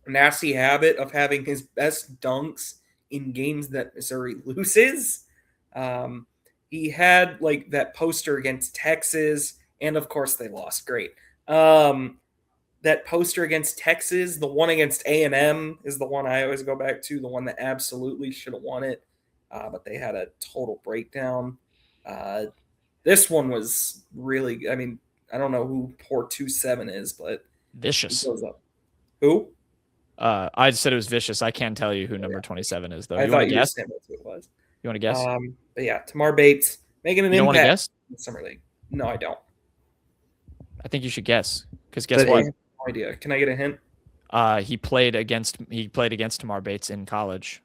nasty habit of having his best dunks in games that Missouri loses. He had like that poster against Texas, and of course they lost. Great. That poster against Texas, the one against A&M is the one I always go back to, the one that absolutely should have won it, but they had a total breakdown. This one was really, I don't know who poor 2-7 is, but Vicious. Goes up. Who? I said it was Vicious. I can't tell you who number 27 is, though. I thought you guessed that's who it was. You want to guess? But yeah, Tamar Bates making an impact guess? In the Summer League. No, I don't. I think you should guess, because guess what? I have no idea. Can I get a hint? He played against Tamar Bates in college.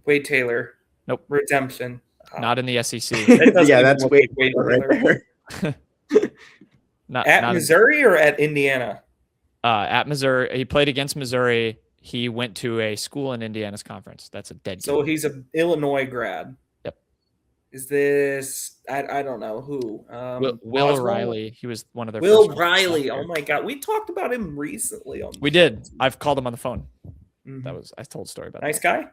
Wade Taylor. Nope. Redemption. Not in the SEC. Yeah, that's Wade right there. not Missouri or at Indiana? At Missouri. He played against Missouri. He went to a school in Indiana's conference. That's a dead So given. he's an Illinois grad. Yep. Is this I don't know who? Will Oswald? O'Reilly. He was one of their Will first Riley. Oh my God, we talked about him recently. We did. I've called him on the phone. Mhm. I told a story about Nice that. guy.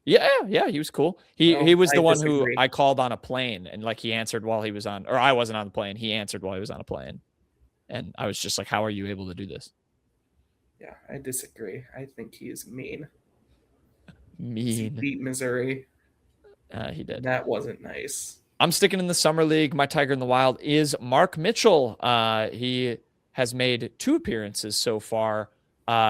Yeah, he was cool. He was the one disagree. who I called on a plane, and like he answered while he was on, or I wasn't on the plane. He answered while he was on a plane, and I was just like, "How are you able to do this?" Yeah, I disagree. I think he is mean. He Mean. beat Missouri. He did. That wasn't nice. I'm sticking in the summer league. My Tiger in the Wild is Mark Mitchell. He has made 2 appearances so far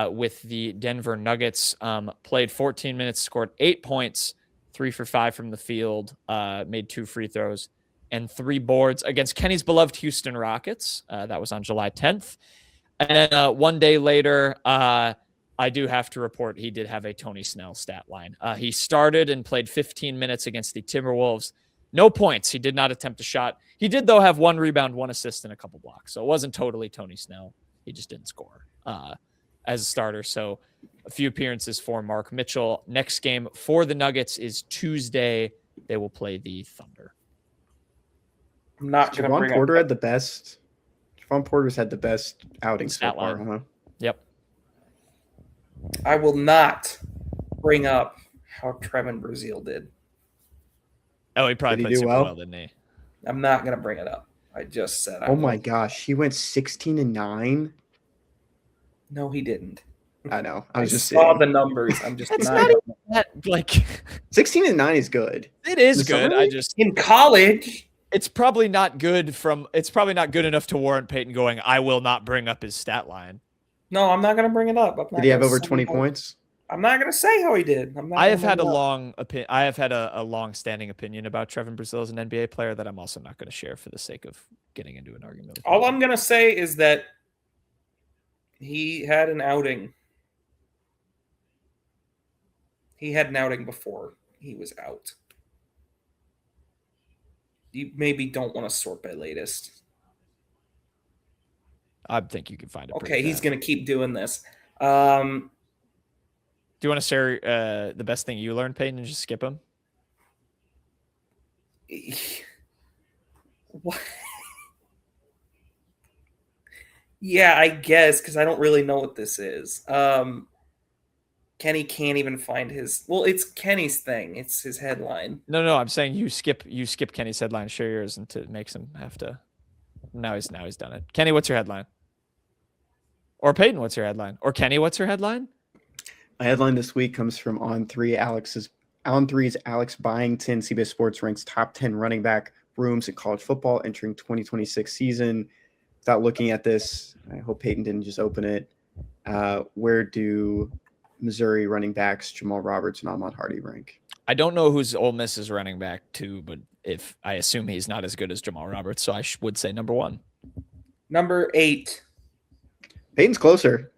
with the Denver Nuggets. Played 14 minutes, scored 8 points, 3 for 5 from the field, made 2 free throws and 3 boards against Kenny's beloved Houston Rockets. That was on July 10th. And one day later, I do have to report he did have a Tony Snell stat line. He started and played 15 minutes against the Timberwolves. No points. He did not attempt a shot. He did, though, have 1 rebound, 1 assist, and a couple blocks. So it wasn't totally Tony Snell. He just didn't score as a starter. So a few appearances for Mark Mitchell. Next game for the Nuggets is Tuesday. They will play the Thunder. I'm not going to bring Javon Porter had the best. Javon Porter's had the best outing so far, huh? Yep. I will not bring up how Trevin Brazil did. Oh, he probably Did he played do super well? well, didn't he? I'm not going to bring it up. I just said I Oh my won't. gosh, he went 16-9. No, he didn't. I know. I was just saw saying. the numbers. I'm just It's not. not even that, like, 16-9 is good. it is The good. summer I league? just, In college, it's probably not good enough to warrant Payton going, I will not bring up his stat line. no, I'm not going to bring it up. Did he have over 20 points? I'm not going to say how he did. I have had a long-standing opinion about Trevin Brazil as an NBA player that I'm also not going to share for the sake of getting into an argument. With All I'm going to say is that he had an outing. He had an outing before he was out. You maybe don't want to sort by latest. I think you can find it. Okay, he's going to keep doing this. Do you want to share the best thing you learned, Payton, and just skip him? What? Yeah, I guess, because I don't really know what this is. Kenny can't even find his. Well, it's Kenny's thing. It's his headline. No. I'm saying you skip Kenny's headline, share yours, and it makes him have to. Now he's done it. Kenny, what's your headline? Or Payton, what's your headline? Or Kenny, what's your headline? My headline this week comes from On3's Alex Byington. CBS Sports ranks top 10 running back rooms in college football entering 2026 season. Without looking at this, I hope Payton didn't just open it. Where do Missouri running backs Jamal Roberts and Ahmad Hardy rank? I don't know who's Ole Miss's running back to, but if I assume he's not as good as Jamal Roberts, so I would say number 1. Number 8. Payton's closer.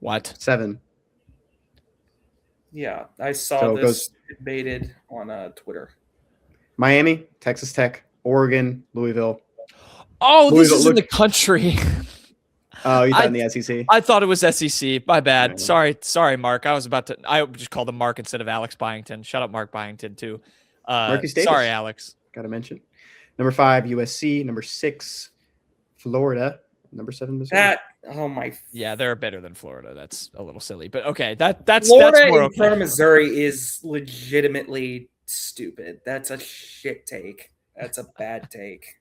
What? 7. Yeah, I saw So it this debated on Twitter. Miami, Texas Tech, Oregon, Louisville. Oh, this Louisville, is in the country. Oh, you thought in the SEC? I thought it was SEC. My bad. Yeah. Sorry, Mark. I just called him Mark instead of Alex Byington. Shut up, Mark Byington, too. Marcus Davis. Sorry, Alex. Got to mention. Number 5, USC. Number 6, Florida. Number 7, Missouri. Yeah, they're better than Florida. That's a little silly, but okay. That's Florida that's more in front of Missouri is legitimately stupid. That's a shit take. That's a bad take.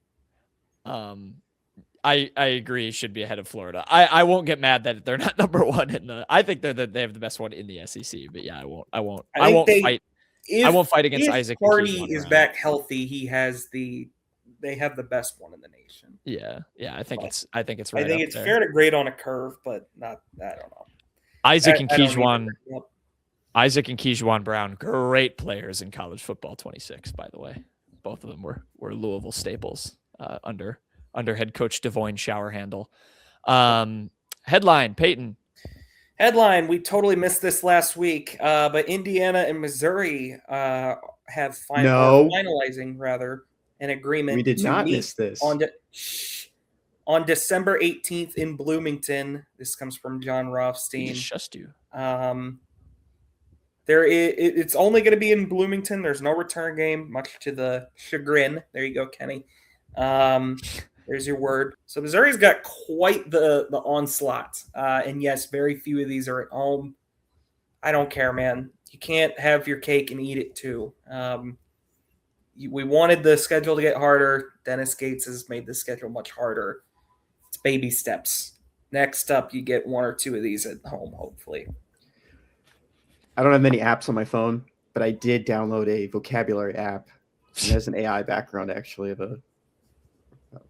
I agree. Should be ahead of Florida. I won't get mad that they're not number 1 in the. I think they have the best one in the SEC. But yeah, I won't fight. I won't fight against Isaac. Hardy is back healthy. They have the best one in the nation. Yeah. I think it's right. I think it's fair to grade on a curve, but not. I don't know. Isaac and Kejuan Brown, great players in college football 26, by the way. Both of them were Louisville staples under head coach Devoyne Showerhandle. Headline, Payton. Headline, we totally missed this last week, but Indiana and Missouri have finalizing an agreement. We did not miss this. On December 18th in Bloomington, this comes from John Rothstein. Just you. It's only going to be in Bloomington. There's no return game, much to the chagrin. There you go, Kenny. There's your word. So Missouri's got quite the onslaught. And yes, very few of these are at home. I don't care, man. You can't have your cake and eat it too. We wanted the schedule to get harder. Dennis Gates has made the schedule much harder. It's baby steps. Next up, you get one or two of these at home, hopefully. I don't have many apps on my phone, but I did download a vocabulary app. It has an AI background, actually, of a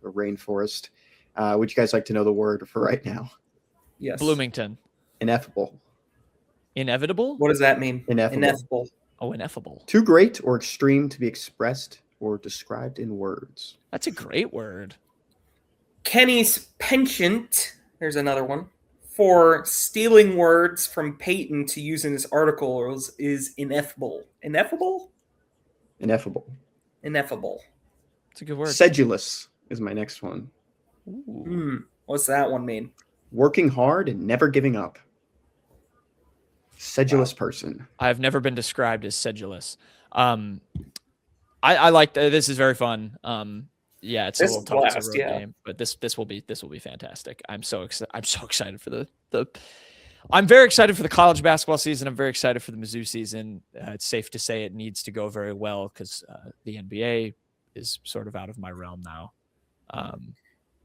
rainforest. Would you guys like to know the word for right now? Yes. Bloomington. Ineffable. Inevitable? What does that mean? Ineffable. Oh, ineffable. Too great or extreme to be expressed or described in words. That's a great word. Kenny's penchant, here's another one, for stealing words from Payton to use in his articles is ineffable. Ineffable? Ineffable. Ineffable. It's a good word. Sedulous is my next one. What's that one mean? Working hard and never giving up. Sedulous person. I've never been described as sedulous. I like this is very fun. Yeah, it's This a little is tough. It's a blast, road game, but this will be fantastic. I'm so excited for the I'm very excited for the college basketball season. I'm very excited for the Mizzou season. It's safe to say it needs to go very well because the NBA is sort of out of my realm now.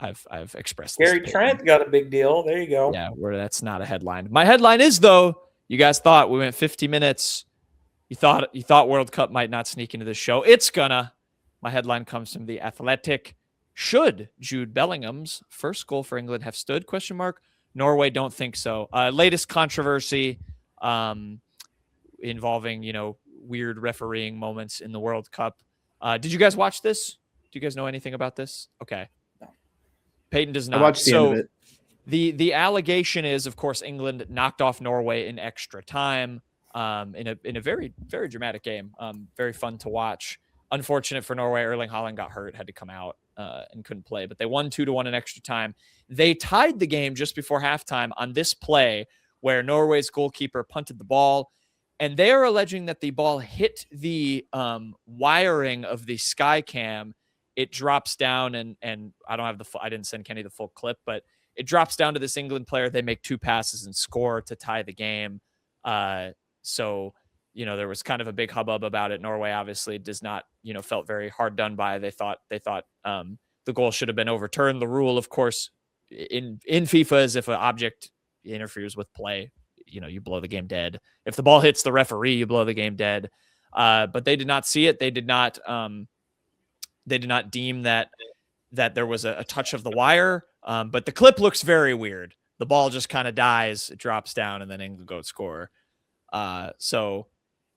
I've expressed this Gary Trent got a big deal. There you go. Yeah, where that's not a headline. My headline is though. You guys thought we went 50 minutes. You thought World Cup might not sneak into the show. It's gonna. My headline comes from The Athletic. Should Jude Bellingham's first goal for England have stood? ? Norway don't think so. Latest controversy involving, weird refereeing moments in the World Cup. Did you guys watch this? Do you guys know anything about this? Okay. No. Peyton does not. I watched the end of it. The allegation is, of course, England knocked off Norway in extra time in a very, very dramatic game. Very fun to watch. Unfortunate for Norway, Erling Haaland got hurt, had to come out and couldn't play. But they won 2-1 in extra time. They tied the game just before halftime on this play where Norway's goalkeeper punted the ball. And they are alleging that the ball hit the wiring of the sky cam. It drops down, and I don't have I didn't send Kenny the full clip, but it drops down to this England player. They make 2 passes and score to tie the game. So, there was kind of a big hubbub about it. Norway obviously does not, felt very hard done by. They thought the goal should have been overturned. The rule, of course, in FIFA is if an object interferes with play, you blow the game dead. If the ball hits the referee, you blow the game dead. But they did not see it. They did not deem that there was a touch of the wire. But the clip looks very weird. The ball just kind of dies, it drops down, and then England go score. So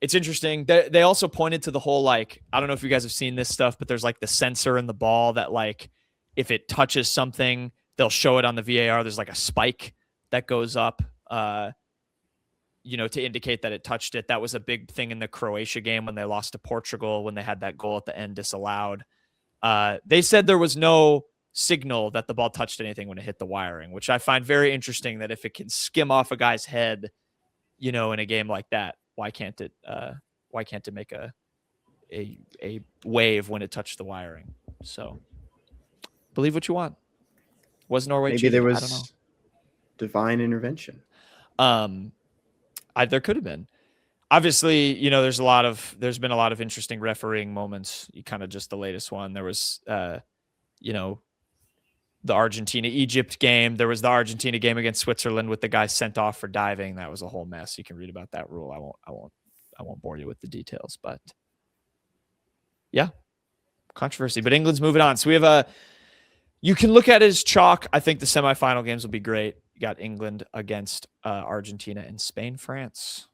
it's interesting. They also pointed to the whole, I don't know if you guys have seen this stuff, but there's the sensor in the ball that if it touches something, they'll show it on the VAR. There's a spike that goes up, to indicate that it touched it. That was a big thing in the Croatia game when they lost to Portugal, when they had that goal at the end disallowed. They said there was no signal that the ball touched anything when it hit the wiring, which I find very interesting, that if it can skim off a guy's head, in a game like that, why can't it make a wave when it touched the wiring? So believe what you want. Was Norway Maybe cheating? there I don't know. was divine intervention. There could have been. Obviously, there's been a lot of interesting refereeing moments. Kind of just the latest one. There was, the Argentina-Egypt game. There was the Argentina game against Switzerland with the guy sent off for diving. That was a whole mess. You can read about that rule. I won't bore you with the details, but yeah, controversy. But England's moving on. So we have you can look at it as chalk. I think the semifinal games will be great. You got England against Argentina and Spain, France.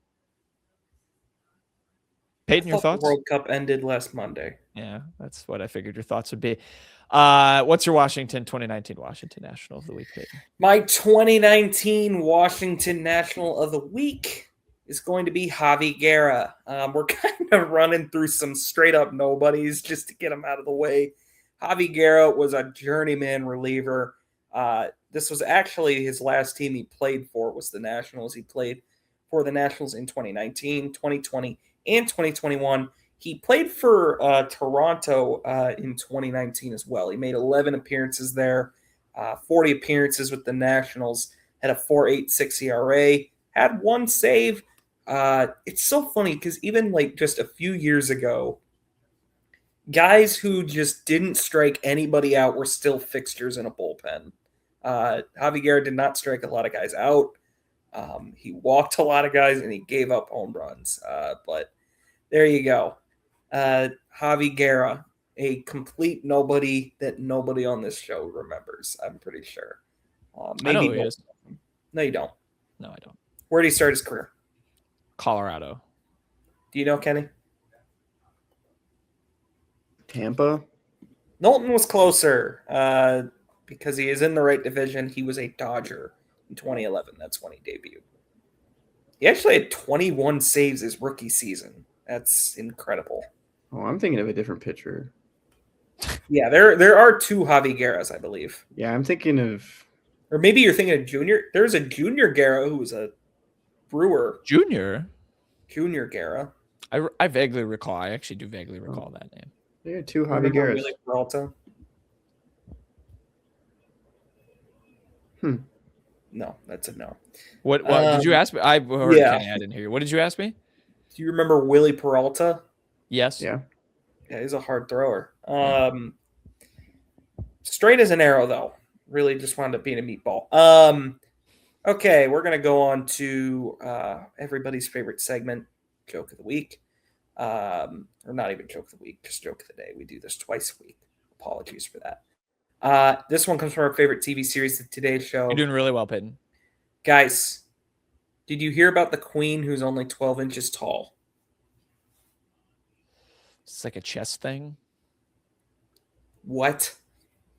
Peyton, your thoughts? The World Cup ended last Monday. Yeah, that's what I figured your thoughts would be. What's your 2019 Washington National of the Week, Peyton? My 2019 Washington National of the Week is going to be Javi Guerra. We're kind of running through some straight up nobodies just to get them out of the way. Javi Guerra was a journeyman reliever This was actually his last team he played for was the Nationals. He played for the Nationals in 2019, 2020, and 2021. He played for Toronto in 2019 as well. He made 11 appearances there, 40 appearances with the Nationals, had a 4.86 ERA, had one save. It's so funny because even like just a few years ago, guys who just didn't strike anybody out were still fixtures in a bullpen. Javi Guerra did not strike a lot of guys out. He walked a lot of guys and he gave up home runs. But there you go. Javi Guerra, a complete nobody that nobody on this show remembers, I'm pretty sure. Maybe I know who he is. No, you don't. No, I don't. Where did he start his career? Colorado. Do you know, Kenny? Tampa. Knowlton was closer because he is in the right division. He was a Dodger in 2011. That's when he debuted. He actually had 21 saves his rookie season. That's incredible. Oh, I'm thinking of a different pitcher. Yeah, there are two Javi Guerras, I believe. Yeah, I'm thinking of... Or maybe you're thinking of Junior. There's a Junior Guerra who was a Brewer. Junior Guerra. I vaguely recall. I actually do vaguely recall that name. There are two Javi Guerras. Willie Peralta? No, that's a no. What did you ask me? I heard Kenny. I didn't hear you. What did you ask me? Do you remember Willie Peralta? Yes. Yeah. Yeah, he's a hard thrower. Straight as an arrow, though. Really just wound up being a meatball. Okay, we're going to go on to everybody's favorite segment, Joke of the Week. Or not even Joke of the Week, just Joke of the Day. We do this twice a week. Apologies for that. This one comes from our favorite TV series, The Today Show. You're doing really well, Payton. Guys, did you hear about the queen who's only 12 inches tall? It's like a chess thing. What?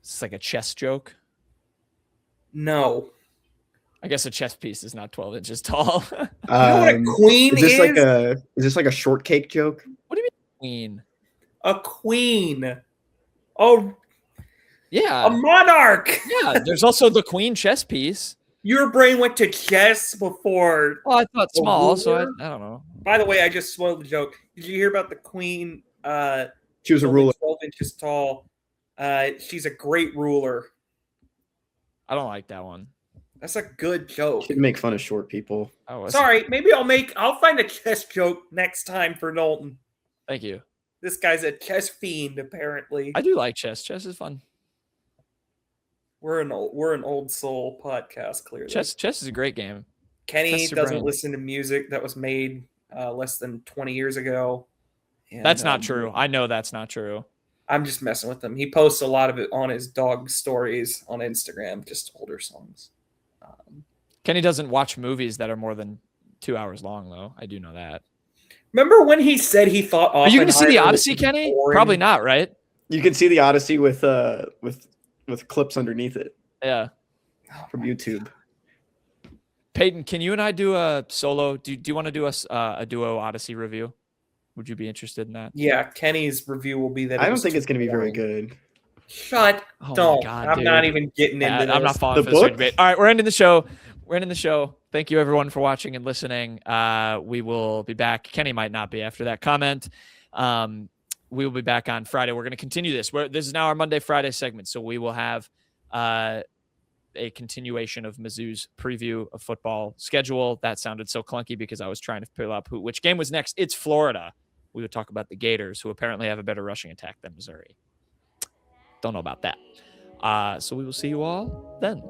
It's like a chess joke. No. I guess a chess piece is not 12 inches tall. You know what a queen is? Is this like a shortcake joke? What do you mean queen? A queen. Oh, yeah. A monarch. Yeah, there's also the queen chess piece. Your brain went to chess before. Oh, I thought small, so I don't know. By the way, I just spoiled the joke. Did you hear about the queen? She was a ruler. 12 inches tall. She's a great ruler. I don't like that one. That's a good joke. She'd make fun of short people. Sorry, maybe I'll find a chess joke next time for Knowlton. Thank you. This guy's a chess fiend, apparently. I do like chess. Chess is fun. We're an old soul podcast, clearly. Chess is a great game. Kenny doesn't listen to music that was made less than 20 years ago. And, that's not true. I know that's not true. I'm just messing with him. He posts a lot of it on his dog stories on Instagram, just older songs. Kenny doesn't watch movies that are more than 2 hours long, though. I do know that. Remember when he said he thought Are you going to see the Odyssey, Kenny? boring? Probably not, right? You can see the Odyssey with clips underneath it. Yeah. From YouTube. Payton, can you and I do a solo? Do you want to do a duo Odyssey review? Would you be interested in that? Yeah, Kenny's review will be that. I don't think it's going to be very good. Shut. Don't. God, I'm dude. not even getting into this. I'm not falling for this debate. All right, we're ending the show. Thank you, everyone, for watching and listening. We will be back. Kenny might not be after that comment. We will be back on Friday. We're going to continue this. This is now our Monday, Friday segment, so we will have a continuation of Mizzou's preview of football schedule. That sounded so clunky because I was trying to pull up which game was next. It's Florida. We would talk about the Gators, who apparently have a better rushing attack than Missouri. Don't know about that. So we will see you all then.